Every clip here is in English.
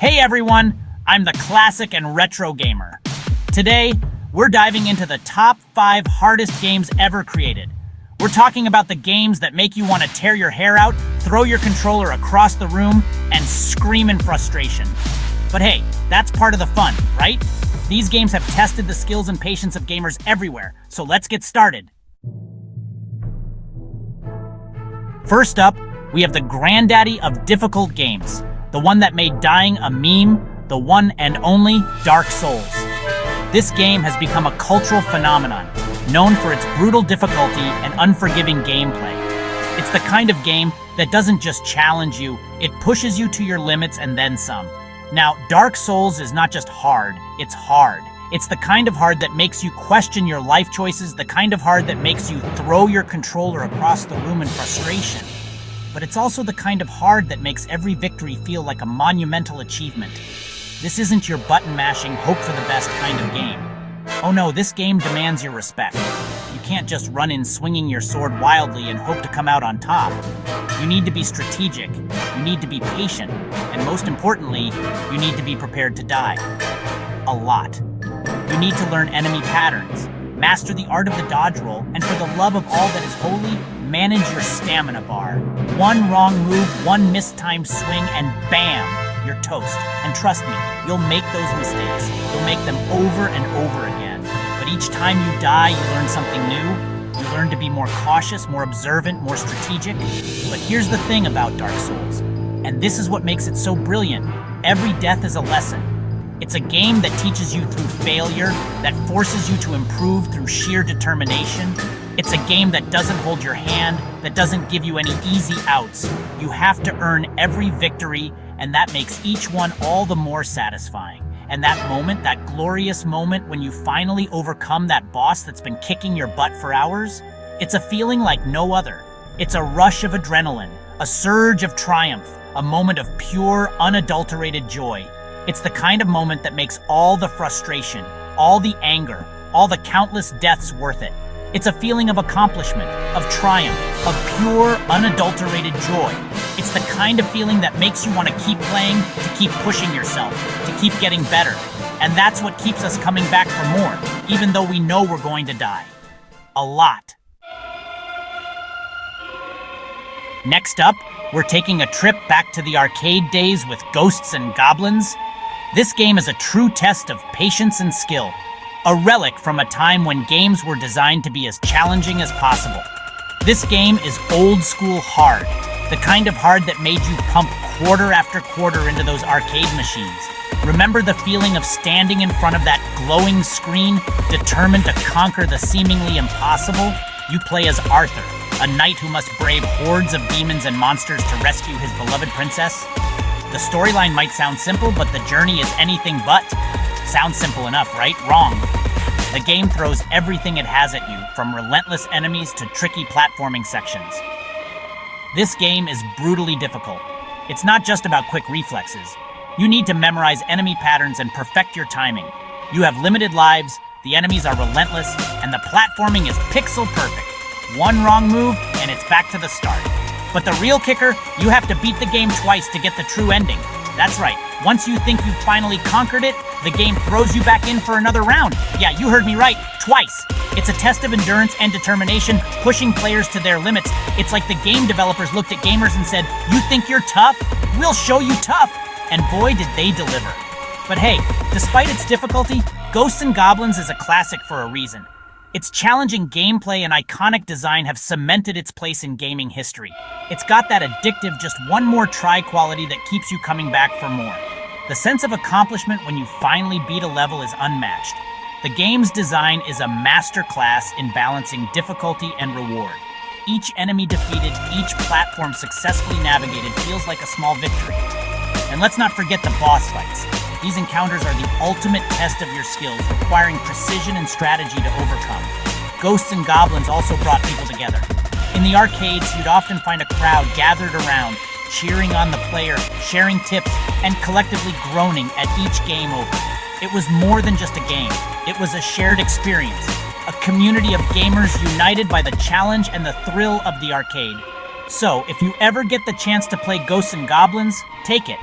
Hey everyone, I'm the classic and retro gamer. Today, we're diving into the top 5 hardest games ever created. We're talking about the games that make you want to tear your hair out, throw your controller across the room, and scream in frustration. But hey, that's part of the fun, right? These games have tested the skills and patience of gamers everywhere, so let's get started. First up, we have the granddaddy of difficult games, the one that made dying a meme, the one and only Dark Souls. This game has become a cultural phenomenon, known for its brutal difficulty and unforgiving gameplay. It's the kind of game that doesn't just challenge you, it pushes you to your limits and then some. Now, Dark Souls is not just hard, it's hard. It's the kind of hard that makes you question your life choices, the kind of hard that makes you throw your controller across the room in frustration. But it's also the kind of hard that makes every victory feel like a monumental achievement. This isn't your button-mashing, hope-for-the-best kind of game. Oh no, this game demands your respect. You can't just run in swinging your sword wildly and hope to come out on top. You need to be strategic, you need to be patient, and most importantly, you need to be prepared to die. A lot. You need to learn enemy patterns, master the art of the dodge roll, and for the love of all that is holy, manage your stamina bar. One wrong move, one mistimed swing, and bam, you're toast. And trust me, you'll make those mistakes. You'll make them over and over again. But each time you die, you learn something new. You learn to be more cautious, more observant, more strategic. But here's the thing about Dark Souls, and this is what makes it so brilliant. Every death is a lesson. It's a game that teaches you through failure, that forces you to improve through sheer determination. It's a game that doesn't hold your hand, that doesn't give you any easy outs. You have to earn every victory, and that makes each one all the more satisfying. And that moment, that glorious moment when you finally overcome that boss that's been kicking your butt for hours, it's a feeling like no other. It's a rush of adrenaline, a surge of triumph, a moment of pure, unadulterated joy. It's the kind of moment that makes all the frustration, all the anger, all the countless deaths worth it. It's a feeling of accomplishment, of triumph, of pure, unadulterated joy. It's the kind of feeling that makes you want to keep playing, to keep pushing yourself, to keep getting better. And that's what keeps us coming back for more, even though we know we're going to die. A lot. Next up, we're taking a trip back to the arcade days with Ghosts and Goblins. This game is a true test of patience and skill. A relic from a time when games were designed to be as challenging as possible. This game is old school hard, the kind of hard that made you pump quarter after quarter into those arcade machines. Remember the feeling of standing in front of that glowing screen, determined to conquer the seemingly impossible? You play as Arthur, a knight who must brave hordes of demons and monsters to rescue his beloved princess. The storyline might sound simple, but the journey is anything but. Sounds simple enough, right? Wrong. The game throws everything it has at you, from relentless enemies to tricky platforming sections. This game is brutally difficult. It's not just about quick reflexes. You need to memorize enemy patterns and perfect your timing. You have limited lives, the enemies are relentless, and the platforming is pixel perfect. One wrong move, and it's back to the start. But the real kicker, you have to beat the game twice to get the true ending. That's right, once you think you've finally conquered it, the game throws you back in for another round. Yeah, you heard me right, twice. It's a test of endurance and determination, pushing players to their limits. It's like the game developers looked at gamers and said, "You think you're tough? We'll show you tough." And boy, did they deliver. But hey, despite its difficulty, Ghosts and Goblins is a classic for a reason. Its challenging gameplay and iconic design have cemented its place in gaming history. It's got that addictive just one more try quality that keeps you coming back for more. The sense of accomplishment when you finally beat a level is unmatched. The game's design is a masterclass in balancing difficulty and reward. Each enemy defeated, each platform successfully navigated feels like a small victory. And let's not forget the boss fights. These encounters are the ultimate test of your skills, requiring precision and strategy to overcome. Ghosts and Goblins also brought people together. In the arcades, you'd often find a crowd gathered around, cheering on the player, sharing tips, and collectively groaning at each game over. It was more than just a game. It was a shared experience, a community of gamers united by the challenge and the thrill of the arcade. So, if you ever get the chance to play Ghosts and Goblins, take it.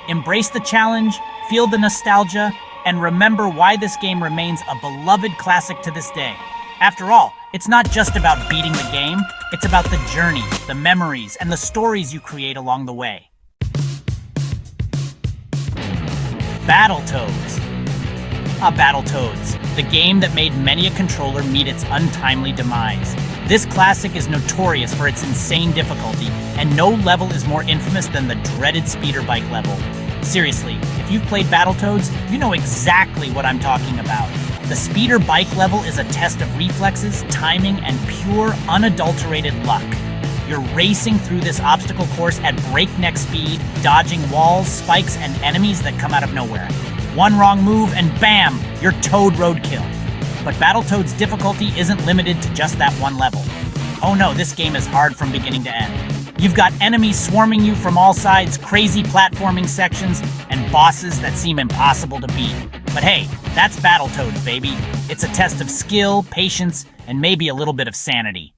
Embrace the challenge, feel the nostalgia, and remember why this game remains a beloved classic to this day. After all, it's not just about beating the game, it's about the journey, the memories, and the stories you create along the way. Battletoads. Battletoads, the game that made many a controller meet its untimely demise. This classic is notorious for its insane difficulty, and no level is more infamous than the dreaded speeder bike level. Seriously, if you've played Battletoads, you know exactly what I'm talking about. The speeder bike level is a test of reflexes, timing, and pure, unadulterated luck. You're racing through this obstacle course at breakneck speed, dodging walls, spikes, and enemies that come out of nowhere. One wrong move and bam, you're Toad roadkill. But Battletoads' difficulty isn't limited to just that one level. Oh no, this game is hard from beginning to end. You've got enemies swarming you from all sides, crazy platforming sections, and bosses that seem impossible to beat. But hey, that's Battletoads, baby. It's a test of skill, patience, and maybe a little bit of sanity.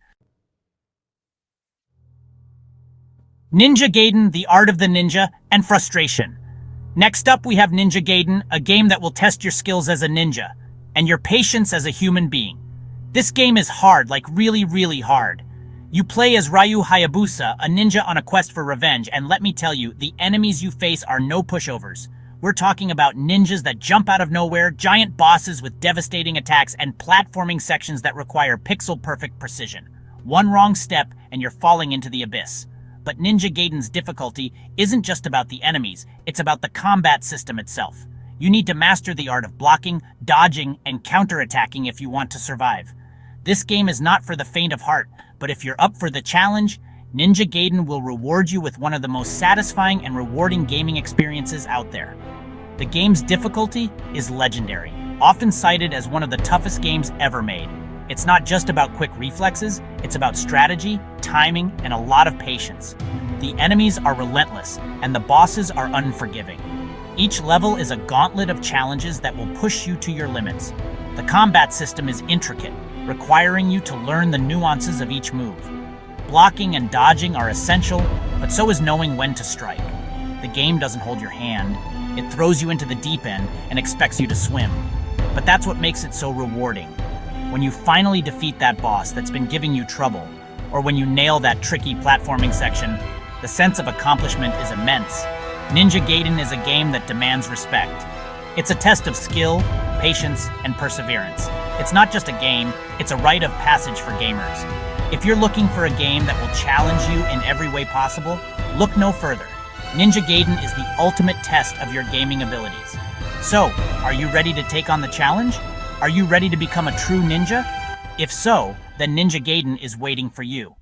Ninja Gaiden: The Art of the Ninja, and Frustration. Next up, we have Ninja Gaiden, a game that will test your skills as a ninja, and your patience as a human being. This game is hard, like really, really hard. You play as Ryu Hayabusa, a ninja on a quest for revenge, and let me tell you, the enemies you face are no pushovers. We're talking about ninjas that jump out of nowhere, giant bosses with devastating attacks, and platforming sections that require pixel-perfect precision. One wrong step, and you're falling into the abyss. But Ninja Gaiden's difficulty isn't just about the enemies, it's about the combat system itself. You need to master the art of blocking, dodging, and counterattacking if you want to survive. This game is not for the faint of heart, but if you're up for the challenge, Ninja Gaiden will reward you with one of the most satisfying and rewarding gaming experiences out there. The game's difficulty is legendary, often cited as one of the toughest games ever made. It's not just about quick reflexes, it's about strategy, timing, and a lot of patience. The enemies are relentless, and the bosses are unforgiving. Each level is a gauntlet of challenges that will push you to your limits. The combat system is intricate, requiring you to learn the nuances of each move. Blocking and dodging are essential, but so is knowing when to strike. The game doesn't hold your hand. It throws you into the deep end and expects you to swim. But that's what makes it so rewarding. When you finally defeat that boss that's been giving you trouble, or when you nail that tricky platforming section, the sense of accomplishment is immense. Ninja Gaiden is a game that demands respect. It's a test of skill, patience, and perseverance. It's not just a game, it's a rite of passage for gamers. If you're looking for a game that will challenge you in every way possible, look no further. Ninja Gaiden is the ultimate test of your gaming abilities. So, are you ready to take on the challenge? Are you ready to become a true ninja? If so, then Ninja Gaiden is waiting for you.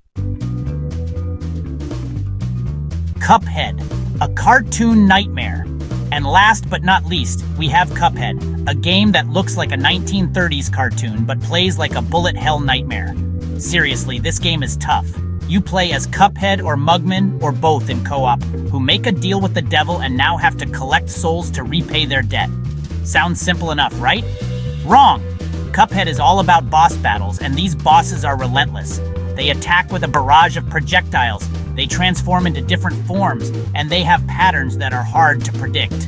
Cuphead, a cartoon nightmare. And last but not least, we have Cuphead, a game that looks like a 1930s cartoon but plays like a bullet hell nightmare. Seriously, this game is tough. You play as Cuphead or Mugman, or both in co-op, who make a deal with the devil and now have to collect souls to repay their debt. Sounds simple enough, right? Wrong! Cuphead is all about boss battles, and these bosses are relentless. They attack with a barrage of projectiles, they transform into different forms, and they have patterns that are hard to predict.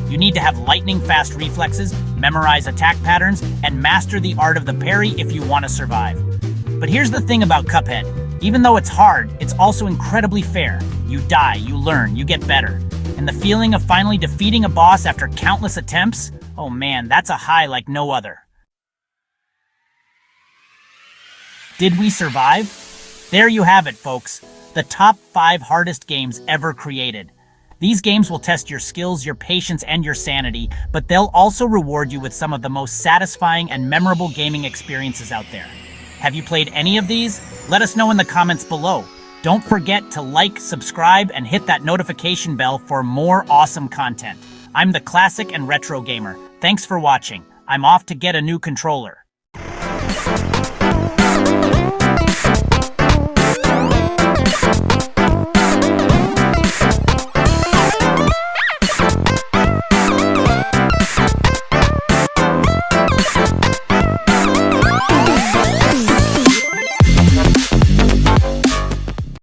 You need to have lightning-fast reflexes, memorize attack patterns, and master the art of the parry if you want to survive. But here's the thing about Cuphead. Even though it's hard, it's also incredibly fair. You die, you learn, you get better. And the feeling of finally defeating a boss after countless attempts, oh man, that's a high like no other. Did we survive? There you have it, folks. The top 5 hardest games ever created. These games will test your skills, your patience, and your sanity, but they'll also reward you with some of the most satisfying and memorable gaming experiences out there. Have you played any of these? Let us know in the comments below. Don't forget to like, subscribe, and hit that notification bell for more awesome content. I'm the Classic and Retro Gamer. Thanks for watching. I'm off to get a new controller.